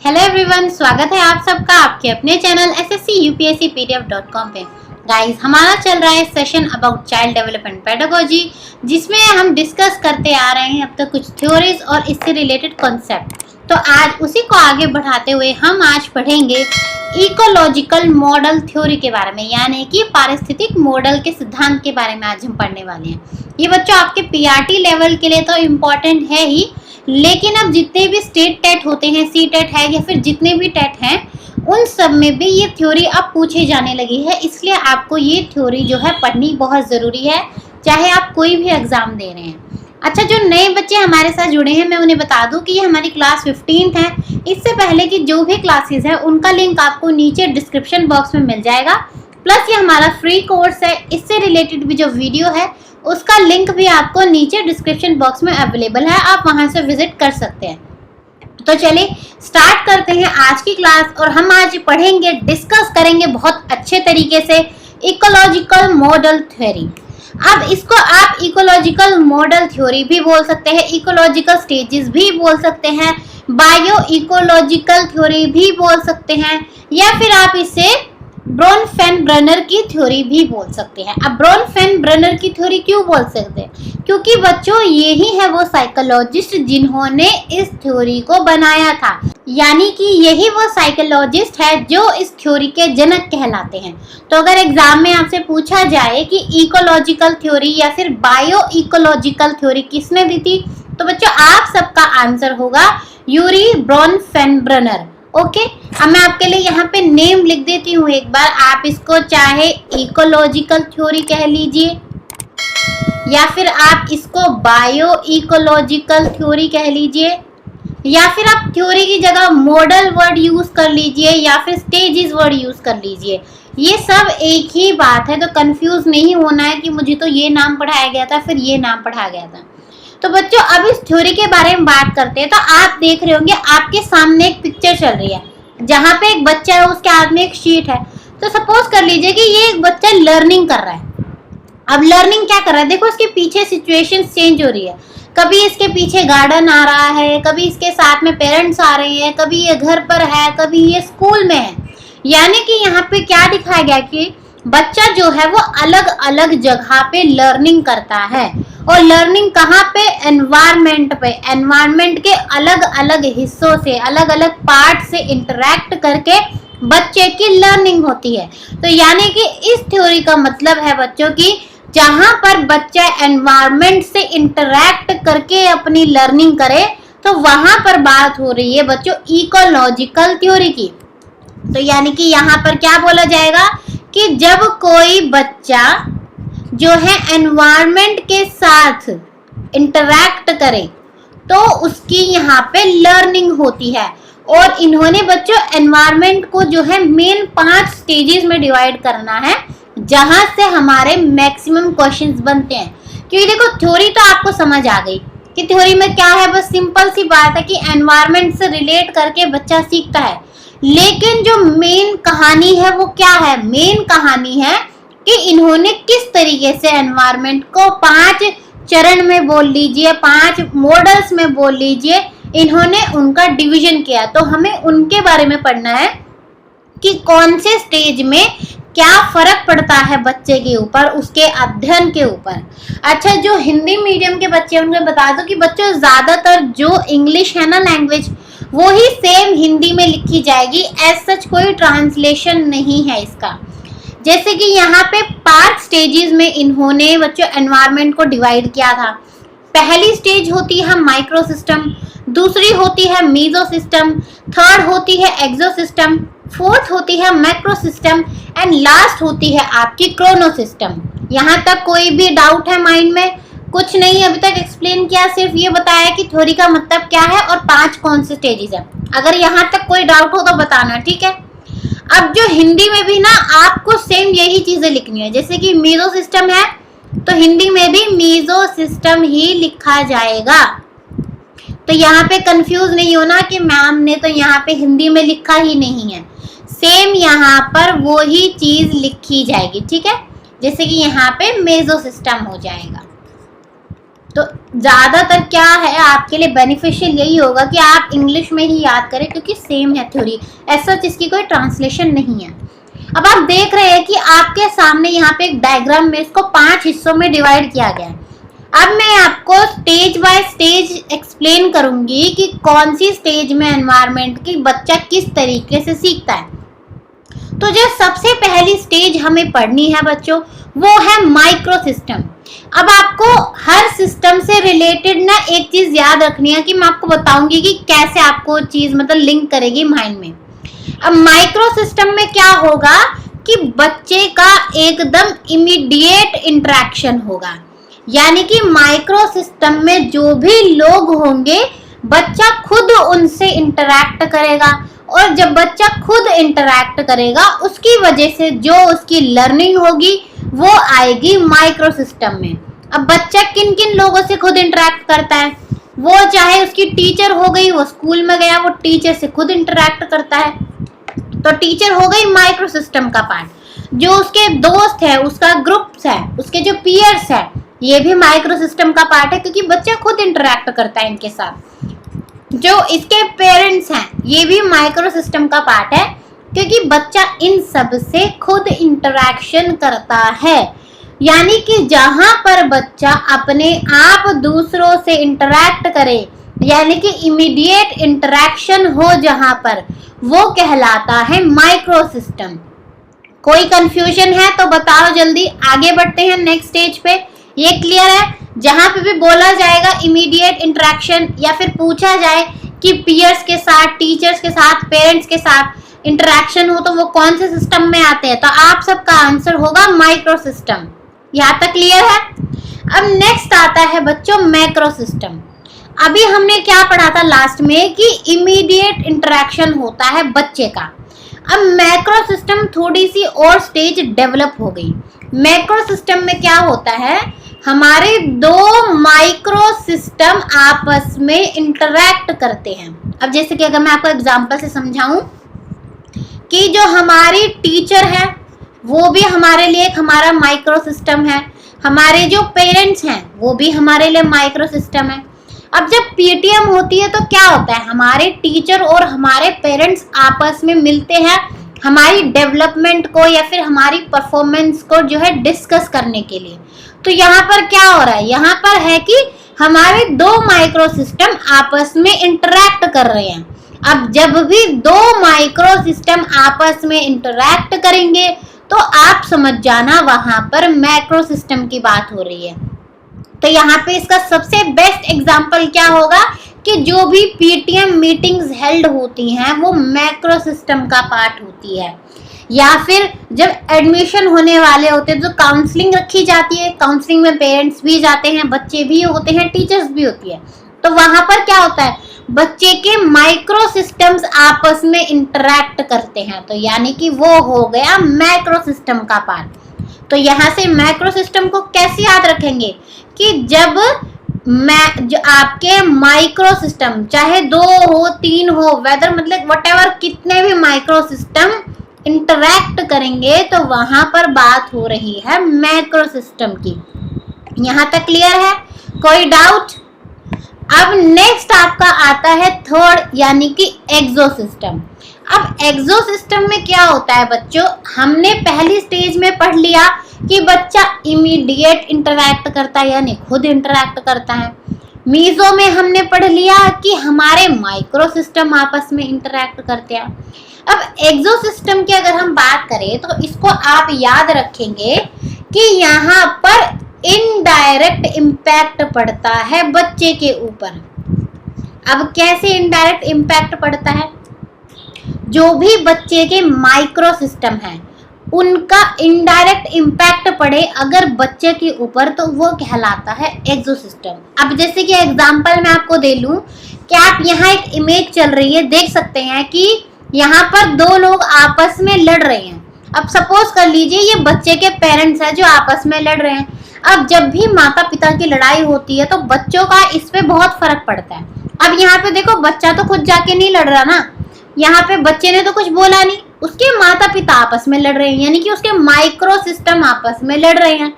Hello everyone, स्वागत है आप सबका आपके अपने चैनल sscupscpdf.com पे। गाइस, हमारा चल रहा है session about child development pedagogy, जिसमें हम डिस्कस करते आ रहे हैं अब तक कुछ थ्योरीज और इससे रिलेटेड कॉन्सेप्ट। तो आज उसी को आगे बढ़ाते हुए हम आज पढ़ेंगे इकोलॉजिकल मॉडल थ्योरी के बारे में, यानी कि पारिस्थितिक मॉडल के सिद्धांत के बारे में आज हम पढ़ने वाले हैं। ये बच्चों आपके पीआरटी लेवल के लिए तो इम्पोर्टेंट है ही, लेकिन अब जितने भी स्टेट टेट होते हैं, सी टेट है या फिर जितने भी टेट हैं, उन सब में भी ये थ्योरी अब पूछे जाने लगी है। इसलिए आपको ये थ्योरी जो है पढ़नी बहुत ज़रूरी है, चाहे आप कोई भी एग्ज़ाम दे रहे हैं। अच्छा, जो नए बच्चे हमारे साथ जुड़े हैं, मैं उन्हें बता दूं कि ये हमारी क्लास 15 है। इससे पहले की जो भी क्लासेस हैं उनका लिंक आपको नीचे डिस्क्रिप्शन बॉक्स में मिल जाएगा। प्लस ये हमारा फ्री कोर्स है, इससे रिलेटेड भी जो वीडियो है उसका लिंक भी आपको नीचे डिस्क्रिप्शन बॉक्स में अवेलेबल है, आप वहां से विजिट कर सकते हैं। तो चलिए स्टार्ट करते हैं आज की क्लास, और हम आज पढ़ेंगे, डिस्कस करेंगे बहुत अच्छे तरीके से इकोलॉजिकल मॉडल थ्योरी। अब इसको आप इकोलॉजिकल मॉडल थ्योरी भी बोल सकते हैं, इकोलॉजिकल स्टेजेस भी बोल सकते हैं, बायो इकोलॉजिकल थ्योरी भी बोल सकते हैं, या फिर आप इसे ब्रोनफेन-ब्रेनर की थ्योरी भी बोल सकते हैं। अब ब्रोनफेन-ब्रेनर की थ्योरी क्यों बोल सकते हैं? क्योंकि बच्चों यही है वो साइकोलॉजिस्ट जिन्होंने इस थ्योरी को बनाया था, यानी कि यही वो साइकोलॉजिस्ट है जो इस थ्योरी के जनक कहलाते हैं। तो अगर एग्जाम में आपसे पूछा जाए कि इकोलॉजिकल थ्योरी या फिर बायो इकोलॉजिकल थ्योरी किसने दी थी, तो बच्चों आप सबका आंसर होगा यूरी ब्रोनफेन-ब्रेनर। ओके, अब मैं आपके लिए यहाँ पे नेम लिख देती हूँ एक बार। आप इसको चाहे इकोलॉजिकल थ्योरी कह लीजिए, या फिर आप इसको बायो इकोलॉजिकल थ्योरी कह लीजिए, या फिर आप थ्योरी की जगह मॉडल वर्ड यूज कर लीजिए, या फिर स्टेजेस वर्ड यूज कर लीजिए। ये सब एक ही बात है, तो कंफ्यूज नहीं होना है कि मुझे तो ये नाम पढ़ाया गया था फिर ये नाम पढ़ाया गया था। तो बच्चों अब इस थ्योरी के बारे में बात करते हैं। तो आप देख रहे होंगे आपके सामने एक पिक्चर चल रही है, जहाँ पे एक बच्चा है, उसके हाथ में एक शीट है। तो सपोज कर लीजिए कि ये एक बच्चा लर्निंग कर रहा है। अब लर्निंग क्या कर रहा है, देखो इसके पीछे सिचुएशन चेंज हो रही है। कभी इसके पीछे गार्डन आ रहा है, कभी इसके साथ में पेरेंट्स आ रहे हैं, कभी ये घर पर है, कभी ये स्कूल में है। यानी कि यहाँ पे क्या दिखाया गया कि बच्चा जो है वो अलग अलग जगह पे लर्निंग करता है। और लर्निंग कहाँ पे? एनवायरनमेंट पे। एनवायरनमेंट के अलग अलग हिस्सों से, अलग अलग पार्ट से इंटरेक्ट करके बच्चे की लर्निंग होती है। तो यानी कि इस थ्योरी का मतलब है बच्चों की जहाँ पर बच्चा एनवायरनमेंट से इंटरेक्ट करके अपनी लर्निंग करे, तो वहां पर बात हो रही है बच्चों इकोलॉजिकल थ्योरी की। तो यानी कि यहाँ पर क्या बोला जाएगा कि जब कोई बच्चा जो है एनवायरनमेंट के साथ इंटरैक्ट करे तो उसकी यहाँ पे लर्निंग होती है। और इन्होंने बच्चों एनवायरनमेंट को जो है मेन 5 स्टेजेस में डिवाइड करना है, जहां से हमारे मैक्सिमम क्वेश्चंस बनते हैं। क्योंकि देखो थ्योरी तो आपको समझ आ गई कि थ्योरी में क्या है, बस सिंपल सी बात है कि एनवायरनमेंट से रिलेट करके बच्चा सीखता है। लेकिन जो मेन कहानी है वो क्या है? मेन कहानी है कि इन्होंने किस तरीके से एनवायरनमेंट को 5 चरण में बोल लीजिए, 5 मॉडल्स में बोल लीजिए, इन्होंने उनका डिवीजन किया। तो हमें उनके बारे में पढ़ना है कि कौन से स्टेज में क्या फर्क पड़ता है बच्चे के ऊपर, उसके अध्ययन के ऊपर। अच्छा, जो हिंदी मीडियम के बच्चे हैं उनको बता दो कि बच्चों ज्यादातर जो इंग्लिश है ना लैंग्वेज, वो ही सेम हिंदी में लिखी जाएगी। एज सच कोई ट्रांसलेशन नहीं है इसका। जैसे कि यहाँ पे 5 स्टेजेस में इन्होंने बच्चों एनवायरनमेंट को डिवाइड किया था। पहली स्टेज होती है माइक्रो सिस्टम, दूसरी होती है मीजो सिस्टम, थर्ड होती है एक्सो सिस्टम, फोर्थ होती है मैक्रो सिस्टम, एंड लास्ट होती है आपकी क्रोनो सिस्टम। यहाँ तक कोई भी डाउट है माइंड में? कुछ नहीं, अभी तक एक्सप्लेन किया, सिर्फ ये बताया कि थ्योरी का मतलब क्या है और 5 कौन से स्टेजेस है। अगर यहाँ तक कोई डाउट हो तो बताना, ठीक है। अब जो हिंदी में भी ना आपको सेम यही चीजें लिखनी है। जैसे कि मीजो सिस्टम है तो हिंदी में भी मीजो सिस्टम ही लिखा जाएगा। तो यहाँ पे कंफ्यूज नहीं होना कि मैम ने तो यहाँ पे हिंदी में लिखा ही नहीं है। सेम यहाँ पर वो ही चीज लिखी जाएगी, ठीक है। जैसे कि यहाँ पे मेजो सिस्टम हो जाएगा। तो ज़्यादातर क्या है आपके लिए बेनिफिशियल यही होगा कि आप इंग्लिश में ही याद करें, क्योंकि सेम है थ्योरी, ऐसा इसकी कोई ट्रांसलेशन नहीं है। अब आप देख रहे हैं कि आपके सामने यहाँ पे एक डायग्राम में इसको 5 हिस्सों में डिवाइड किया गया है। अब मैं आपको स्टेज बाय स्टेज एक्सप्लेन करूंगी कि कौन सी स्टेज में एनवायरनमेंट की बच्चा किस तरीके से सीखता है। तो जो सबसे पहली स्टेज हमें पढ़नी है बच्चों, वो है माइक्रो सिस्टम। अब आपको हर सिस्टम से रिलेटेड ना एक चीज याद रखनी है कि मैं आपको बताऊंगी कि कैसे आपको चीज मतलब लिंक करेगी माइंड में। अब माइक्रो सिस्टम में क्या होगा कि बच्चे का एकदम इमीडिएट इंटरेक्शन होगा, यानी कि माइक्रो सिस्टम में जो भी लोग होंगे बच्चा खुद उनसे इंटरैक्ट करेगा, और जब बच्चा खुद इंटरैक्ट करेगा उसकी वजह से जो उसकी लर्निंग होगी वो आएगी माइक्रो सिस्टम में। अब बच्चा किन किन लोगों से खुद इंटरैक्ट करता है, वो चाहे उसकी टीचर हो गई, वो स्कूल में गया वो टीचर से खुद इंटरैक्ट करता है, तो टीचर हो गई माइक्रो सिस्टम का पार्ट। जो उसके दोस्त है, उसका ग्रुप्स है, उसके जो पीयर्स है, ये भी माइक्रो सिस्टम का पार्ट है, क्योंकि बच्चा खुद इंटरैक्ट करता है इनके साथ। जो इसके पेरेंट्स हैं ये भी माइक्रो सिस्टम का पार्ट है, क्योंकि बच्चा इन सब से खुद इंटरैक्शन करता है। यानी कि जहां पर बच्चा अपने आप दूसरों से इंटरैक्ट करे, यानी कि इमीडिएट इंटरैक्शन हो जहां पर, वो कहलाता है माइक्रो सिस्टम। कोई कंफ्यूजन है तो बताओ जल्दी, आगे बढ़ते हैं नेक्स्ट स्टेज पे। ये क्लियर है? जहां पे भी बोला जाएगा इमीडिएट इंटरेक्शन, या फिर पूछा जाए कि पीयर्स के साथ, टीचर्स के साथ, पेरेंट्स के साथ इंटरेक्शन हो तो वो कौन से सिस्टम में आते हैं, तो आप सबका आंसर होगा माइक्रो सिस्टम। यहाँ तक क्लियर है? अब नेक्स्ट आता है बच्चों मैक्रो सिस्टम। अभी हमने क्या पढ़ा था लास्ट में कि इमीडिएट इंटरेक्शन होता है बच्चे का। अब मैक्रो सिस्टम थोड़ी सी और स्टेज डेवलप हो गई। मैक्रो सिस्टम में क्या होता है, हमारे दो माइक्रो सिस्टम आपस में इंटरैक्ट करते हैं। अब जैसे कि अगर मैं आपको एग्जांपल से समझाऊं कि जो हमारी टीचर है वो भी हमारे लिए एक हमारा माइक्रो सिस्टम है, हमारे जो पेरेंट्स हैं वो भी हमारे लिए माइक्रो सिस्टम है। अब जब पीटीएम होती है तो क्या होता है, हमारे टीचर और हमारे पेरेंट्स आपस में मिलते हैं हमारी डेवलपमेंट को या फिर हमारी परफॉर्मेंस को जो है डिस्कस करने के लिए। तो यहाँ पर क्या हो रहा है, यहाँ पर है कि हमारे दो माइक्रो सिस्टम आपस में इंटरैक्ट कर रहे हैं। अब जब भी दो माइक्रो सिस्टम आपस में इंटरैक्ट करेंगे तो आप समझ जाना वहां पर मैक्रो सिस्टम की बात हो रही है। तो यहाँ पे इसका सबसे बेस्ट एग्जांपल क्या होगा कि जो भी पीटीएम मीटिंग्स हेल्ड होती हैं वो मैक्रो सिस्टम का पार्ट होती है। या फिर जब एडमिशन होने वाले होते हैं तो काउंसलिंग रखी जाती है, काउंसलिंग में पेरेंट्स भी जाते हैं, बच्चे भी होते हैं, टीचर्स भी होती है। तो वहां पर क्या होता है, बच्चे के माइक्रो सिस्टम्स आपस में इंटरैक्ट करते हैं, तो यानी कि वो हो गया मैक्रो सिस्टम का पार्ट। तो यहाँ से मैक्रो सिस्टम को कैसे याद रखेंगे कि जब जो आपके माइक्रो सिस्टम चाहे 2 हो 3 हो, वेदर मतलब व्हाटएवर कितने भी माइक्रो सिस्टम इंटरैक्ट करेंगे तो वहां पर बात हो रही है मैक्रो सिस्टम की। यहाँ तक क्लियर है? कोई डाउट? अब नेक्स्ट आपका आता है थर्ड, यानी कि एक्सो सिस्टम। अब एक्सो सिस्टम में क्या होता है बच्चों, हमने पहली स्टेज में पढ़ लिया कि बच्चा इमीडिएट इंटरैक्ट करता है यानी खुद इंटरैक्ट करता है। मीजो में हमने पढ़ लिया कि हमारे माइक्रो सिस्टम आपस में इंटरैक्ट करते हैं। अब एक्सो सिस्टम की अगर हम बात करें तो इसको आप याद रखेंगे कि यहाँ पर इनडायरेक्ट इम्पैक्ट पड़ता है बच्चे के ऊपर। अब कैसे इनडायरेक्ट इम्पैक्ट पड़ता है, जो भी बच्चे के माइक्रो सिस्टम है उनका इनडायरेक्ट इम्पैक्ट पड़े अगर बच्चे के ऊपर तो वो कहलाता है एक्सो सिस्टम। अब जैसे कि एग्जांपल मैं आपको दे लूं कि आप यहाँ एक इमेज चल रही है, देख सकते हैं कि यहाँ पर 2 लोग आपस में लड़ रहे हैं। अब सपोज कर लीजिए ये बच्चे के पेरेंट्स हैं जो आपस में लड़ रहे हैं। अब जब भी माता पिता की लड़ाई होती है तो बच्चों का इस पे बहुत फर्क पड़ता है। अब यहाँ पे देखो बच्चा तो खुद जाके नहीं लड़ रहा ना, यहाँ पे बच्चे ने तो कुछ बोला नहीं, उसके माता पिता आपस में लड़ रहे हैं, यानी कि उसके माइक्रो सिस्टम आपस में लड़ रहे हैं।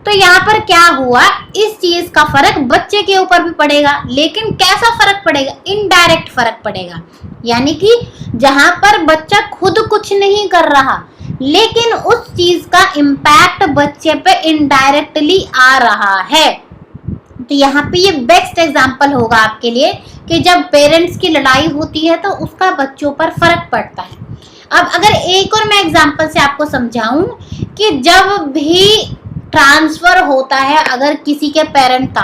तो यहाँ पर क्या हुआ, इस चीज का फर्क बच्चे के ऊपर भी पड़ेगा, लेकिन कैसा फर्क पड़ेगा, इनडायरेक्ट फर्क पड़ेगा। यानी कि जहां पर बच्चा खुद कुछ नहीं कर रहा, लेकिन उस चीज का इम्पैक्ट बच्चे पे इनडायरेक्टली आ रहा है। तो यहाँ पे ये बेस्ट एग्जाम्पल होगा आपके लिए कि जब पेरेंट्स की लड़ाई होती है तो उसका बच्चों पर फर्क पड़ता है। अब अगर एक और मैं एग्जाम्पल से आपको समझाऊं कि जब भी ट्रांसफर होता है अगर किसी के पेरेंट का,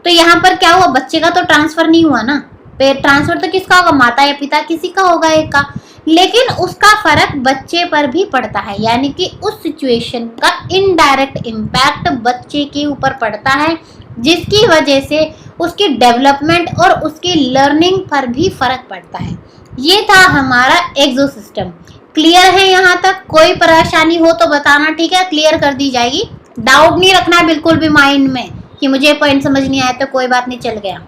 तो यहाँ पर क्या हुआ, बच्चे का तो ट्रांसफर नहीं हुआ ना, ट्रांसफर तो किसका होगा, माता या पिता किसी का होगा एक का, लेकिन उसका फर्क बच्चे पर भी पड़ता है। यानी कि उस सिचुएशन का इनडायरेक्ट इम्पैक्ट बच्चे के ऊपर पड़ता है, जिसकी वजह से उसकी डेवलपमेंट और उसकी लर्निंग पर भी फर्क पड़ता है। ये था हमारा एक्सो सिस्टम। क्लियर है यहाँ तक? कोई परेशानी हो तो बताना, ठीक है, क्लियर कर दी जाएगी। डाउट नहीं रखना बिल्कुल भी माइंड में कि मुझे पॉइंट समझ नहीं आया तो कोई बात नहीं, चल गया।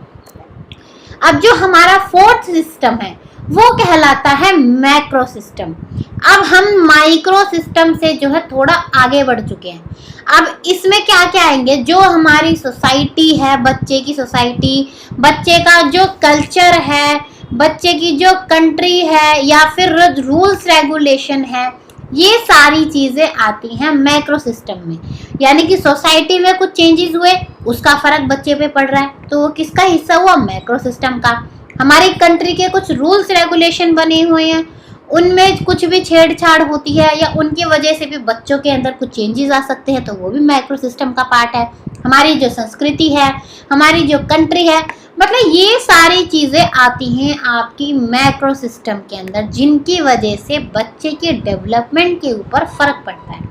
अब जो हमारा फोर्थ सिस्टम है वो कहलाता है मैक्रो सिस्टम। अब हम माइक्रो सिस्टम से जो है थोड़ा आगे बढ़ चुके हैं। अब इसमें क्या क्या आएंगे, जो हमारी सोसाइटी है, बच्चे की सोसाइटी, बच्चे का जो कल्चर है, बच्चे की जो कंट्री है, या फिर रूल्स रेगुलेशन है, ये सारी चीजें आती हैं मैक्रो सिस्टम में। यानी कि सोसाइटी में कुछ चेंजेस हुए, उसका फर्क बच्चे पे पड़ रहा है, तो वो किसका हिस्सा हुआ, मैक्रो सिस्टम का। हमारी कंट्री के कुछ रूल्स रेगुलेशन बने हुए हैं, उनमें कुछ भी छेड़छाड़ होती है या उनकी वजह से भी बच्चों के अंदर कुछ चेंजेस आ सकते हैं, तो वो भी मैक्रो सिस्टम का पार्ट है। हमारी जो संस्कृति है, हमारी जो कंट्री है, मतलब ये सारी चीजें आती हैं आपकी मैक्रो सिस्टम के अंदर, जिनकी वजह से बच्चे के डेवलपमेंट के ऊपर फर्क पड़ता है।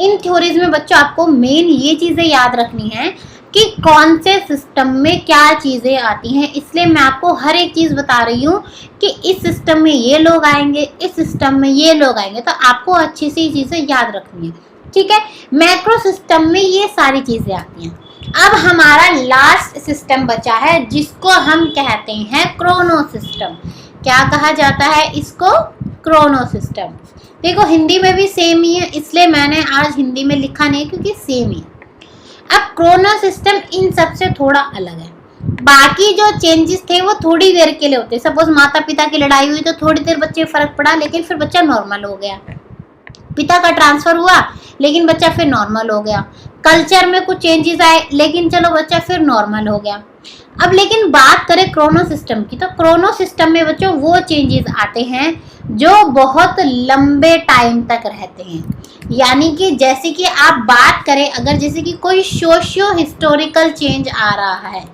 इन थ्योरीज में बच्चों आपको मेन ये चीजें याद रखनी है कि कौन से सिस्टम में क्या चीजें आती हैं, इसलिए मैं आपको हर एक चीज बता रही हूँ कि इस सिस्टम में ये लोग आएंगे, इस सिस्टम में ये लोग आएंगे, तो आपको अच्छी सी चीजें याद रखनी है, ठीक है। मैक्रो सिस्टम में ये सारी चीजें आती हैं। अब हमारा लास्ट सिस्टम बचा है जिसको हम कहते हैं क्रोनो सिस्टम। क्या कहा जाता है इसको, क्रोनो सिस्टम। देखो हिंदी में भी सेम ही है, इसलिए मैंने आज हिंदी में लिखा नहीं क्योंकि सेम ही है। अब क्रोनो सिस्टम इन सबसे थोड़ा अलग है। बाकी जो चेंजेस थे वो थोड़ी देर के लिए होते, सपोज माता पिता की लड़ाई हुई तो थोड़ी देर बच्चे फर्क पड़ा, लेकिन फिर बच्चा नॉर्मल हो गया। पिता का ट्रांसफर हुआ लेकिन बच्चा फिर नॉर्मल हो गया। कल्चर में कुछ चेंजेस आए लेकिन चलो बच्चा फिर नॉर्मल हो गया। अब लेकिन बात करें क्रोनो सिस्टम की, तो क्रोनो सिस्टम में बच्चों वो चेंजेस आते हैं जो बहुत लंबे टाइम तक रहते हैं। यानी कि जैसे कि आप बात करें अगर जैसे कि कोई सोशियो हिस्टोरिकल चेंज आ रहा है।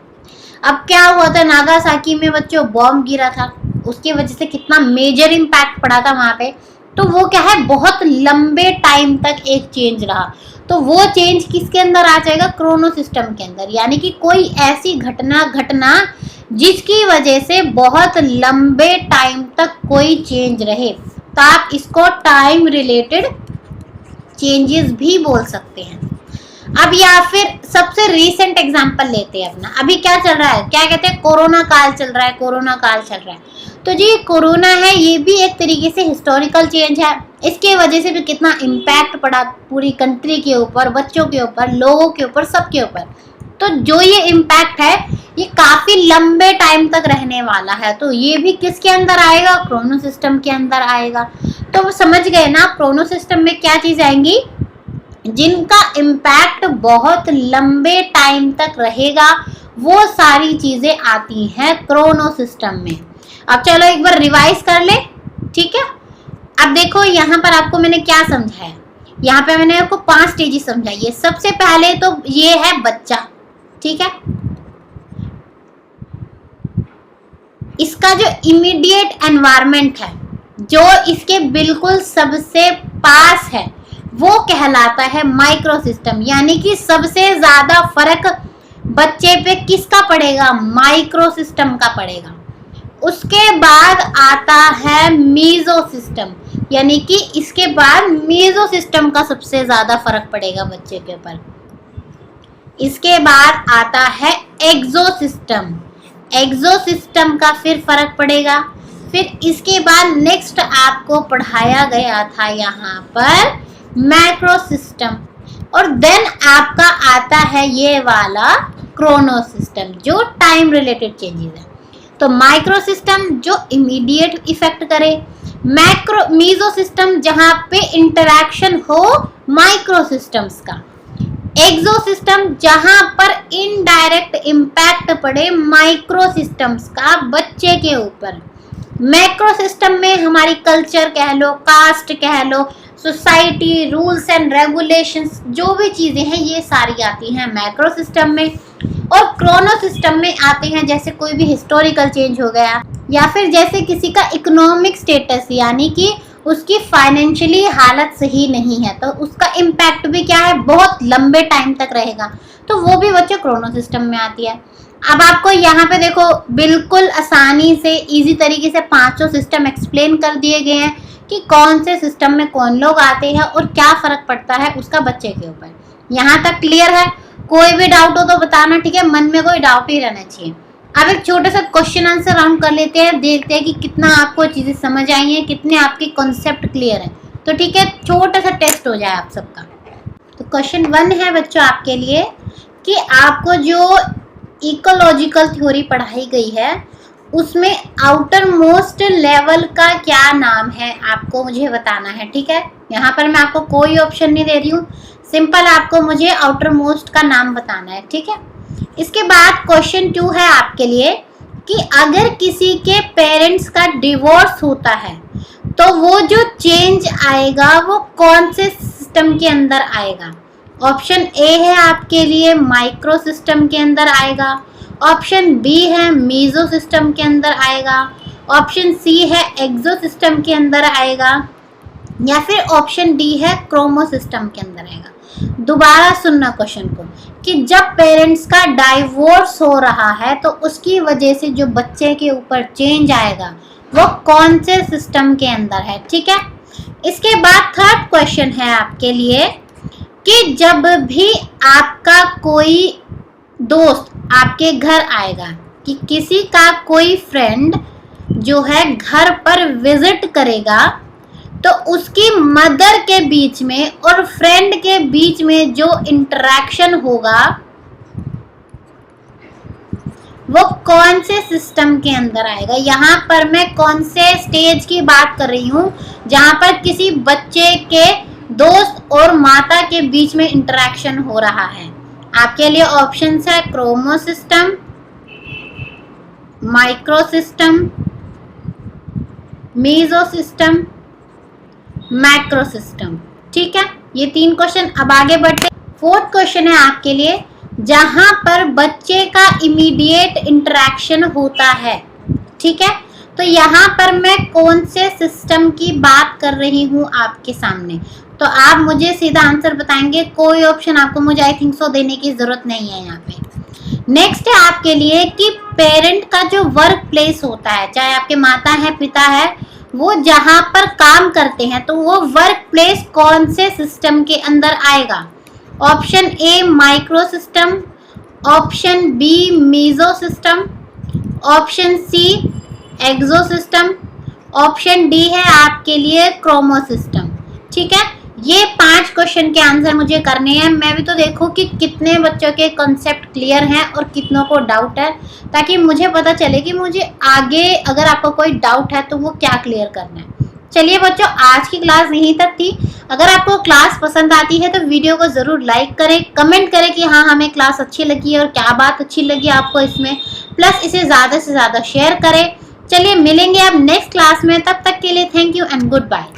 अब क्या हुआ था, नागासाकी में बच्चों बॉम्ब गिरा था, उसकी वजह से कितना मेजर इम्पैक्ट पड़ा था वहां पे, तो वो क्या है बहुत लंबे टाइम तक एक चेंज रहा। तो वो चेंज किसके अंदर आ जाएगा, क्रोनो सिस्टम के अंदर। यानी कि कोई ऐसी घटना जिसकी वजह से बहुत लंबे टाइम तक कोई चेंज रहे, तो आप इसको टाइम रिलेटेड चेंजेस भी बोल सकते हैं। अब या फिर सबसे रीसेंट एग्जांपल लेते हैं अपना, अभी क्या चल रहा है, क्या कहते हैं, कोरोना काल चल रहा है, कोरोना काल चल रहा है। तो जी कोरोना है, ये भी एक तरीके से हिस्टोरिकल चेंज है। इसके वजह से भी कितना इम्पैक्ट पड़ा पूरी कंट्री के ऊपर, बच्चों के ऊपर, लोगों के ऊपर, सबके ऊपर। तो जो ये इम्पैक्ट है ये काफी लंबे टाइम तक रहने वाला है, तो ये भी किसके अंदर आएगा, क्रोनो सिस्टम के अंदर आएगा। तो समझ गए ना, क्रोनो सिस्टम में क्या चीज आएंगी, जिनका इम्पैक्ट बहुत लंबे टाइम तक रहेगा, वो सारी चीजें आती हैं क्रोनो सिस्टम में। अब चलो एक बार रिवाइज कर ले, ठीक है। अब देखो यहाँ पर आपको मैंने क्या समझाया, यहाँ पे मैंने आपको 5 स्टेजेस समझाई है। सबसे पहले तो ये है बच्चा, ठीक है। इसका जो इमीडिएट एनवायरनमेंट है, जो इसके बिल्कुल सबसे पास है, वो कहलाता है माइक्रो सिस्टम। यानी कि सबसे ज्यादा फर्क बच्चे पे किसका पड़ेगा, माइक्रो सिस्टम का पड़ेगा। उसके बाद आता है मीजो सिस्टम, यानी कि इसके बाद मीजो सिस्टम का सबसे ज्यादा फर्क पड़ेगा बच्चे के ऊपर। इसके बाद आता है एक्सो सिस्टम, एक्सो सिस्टम का फिर फर्क पड़ेगा। फिर इसके बाद नेक्स्ट आपको पढ़ाया गया था यहाँ पर मैक्रो सिस्टम, और देन आपका आता है ये वाला क्रोनो सिस्टम जो टाइम रिलेटेड चेंजेस है। तो माइक्रो सिस्टम जो इमीडिएट इफेक्ट करे, मीजो सिस्टम जहां पे इंटरैक्शन हो माइक्रो सिस्टम्स का, एक्सो सिस्टम जहां पर इनडायरेक्ट इम्पैक्ट पड़े माइक्रो सिस्टम्स का बच्चे के ऊपर। मैक्रो सिस्टम में हमारी कल्चर कह लो, कास्ट कह लो, सोसाइटी, रूल्स एंड रेगुलेशंस, जो भी चीजें हैं ये सारी आती हैं मैक्रो सिस्टम में। और क्रोनो सिस्टम में आते हैं जैसे कोई भी हिस्टोरिकल चेंज हो गया, या फिर जैसे किसी का इकोनॉमिक स्टेटस यानी कि उसकी फाइनेंशियली हालत सही नहीं है तो उसका इम्पैक्ट भी क्या है, बहुत लंबे टाइम तक रहेगा, तो वो भी बच्चों क्रोनो सिस्टम में आती है। अब आपको यहाँ पे देखो बिल्कुल आसानी से इजी तरीके से पांचों सिस्टम एक्सप्लेन कर दिए गए हैं कि कौन से सिस्टम में कौन लोग आते हैं और क्या फर्क पड़ता है उसका बच्चे के ऊपर। यहाँ तक क्लियर है? कोई भी डाउट हो तो बताना, ठीक है? मन में कोई डाउट ही रहना चाहिए। अब एक छोटा सा क्वेश्चन आंसर राउंड कर लेते हैं, देखते हैं कि कितना आपको चीजें समझ आई हैं, कितने आपके कॉन्सेप्ट क्लियर है। तो ठीक है, छोटा सा टेस्ट हो जाए आप सबका। तो क्वेश्चन 1 है बच्चों आपके लिए कि आपको जो इकोलॉजिकल थ्योरी पढ़ाई गई है उसमें आउटर मोस्ट लेवल का क्या नाम है आपको मुझे बताना है, ठीक है? यहाँ पर मैं आपको कोई ऑप्शन नहीं दे रही हूँ, सिंपल आपको मुझे आउटर मोस्ट का नाम बताना है, ठीक है? इसके बाद क्वेश्चन 2 है आपके लिए कि अगर किसी के पेरेंट्स का डिवोर्स होता है तो वो जो चेंज आएगा वो कौन से सिस्टम के अंदर आएगा? ऑप्शन ए है आपके लिए माइक्रो सिस्टम के अंदर आएगा, ऑप्शन बी है मीजो सिस्टम के अंदर आएगा, ऑप्शन सी है एक्सो सिस्टम के अंदर आएगा, या फिर ऑप्शन डी है क्रोमो सिस्टम के अंदर आएगा। दोबारा सुनना क्वेश्चन को कि जब पेरेंट्स का डाइवोर्स हो रहा है तो उसकी वजह से जो बच्चे के ऊपर चेंज आएगा वो कौन से सिस्टम के अंदर है, ठीक है? इसके बाद थर्ड क्वेश्चन है आपके लिए कि जब भी आपका कोई दोस्त आपके घर आएगा, कि किसी का कोई फ्रेंड जो है घर पर विजिट करेगा तो उसकी मदर के बीच में और फ्रेंड के बीच में जो इंटरेक्शन होगा वो कौन से सिस्टम के अंदर आएगा? यहाँ पर मैं कौन से स्टेज की बात कर रही हूँ जहाँ पर किसी बच्चे के दोस्त और माता के बीच में इंटरेक्शन हो रहा है। आपके लिए ऑप्शंस है chrono system, micro system, meso system, macro system, ठीक है? ये 3 क्वेश्चन। अब आगे बढ़ते। फोर्थ क्वेश्चन है आपके लिए जहां पर बच्चे का इमीडिएट इंटरेक्शन होता है, ठीक है? तो यहाँ पर मैं कौन से सिस्टम की बात कर रही हूँ आपके सामने, तो आप मुझे सीधा आंसर बताएंगे, कोई ऑप्शन आपको मुझे आई थिंक सो देने की जरूरत नहीं है यहाँ पे। नेक्स्ट है आपके लिए कि पेरेंट का जो वर्क प्लेस होता है, चाहे आपके माता है पिता है, वो जहाँ पर काम करते हैं तो वो वर्क प्लेस कौन से सिस्टम के अंदर आएगा? Option A micro system, option B meso system, option C exo system, option D है आपके लिए क्रोमो सिस्टम, ठीक है? ये 5 क्वेश्चन के आंसर मुझे करने हैं। मैं भी तो देखूं कि कितने बच्चों के कॉन्सेप्ट क्लियर हैं और कितनों को डाउट है, ताकि मुझे पता चले कि मुझे आगे अगर आपको कोई डाउट है तो वो क्या क्लियर करना है। चलिए बच्चों, आज की क्लास यहीं तक थी। अगर आपको क्लास पसंद आती है तो वीडियो को ज़रूर लाइक करें, कमेंट करें कि हाँ हमें क्लास अच्छी लगी है और क्या बात अच्छी लगी आपको इसमें, प्लस इसे ज़्यादा से ज़्यादा शेयर करें। चलिए मिलेंगे अब नेक्स्ट क्लास में, तब तक के लिए thank you and good bye.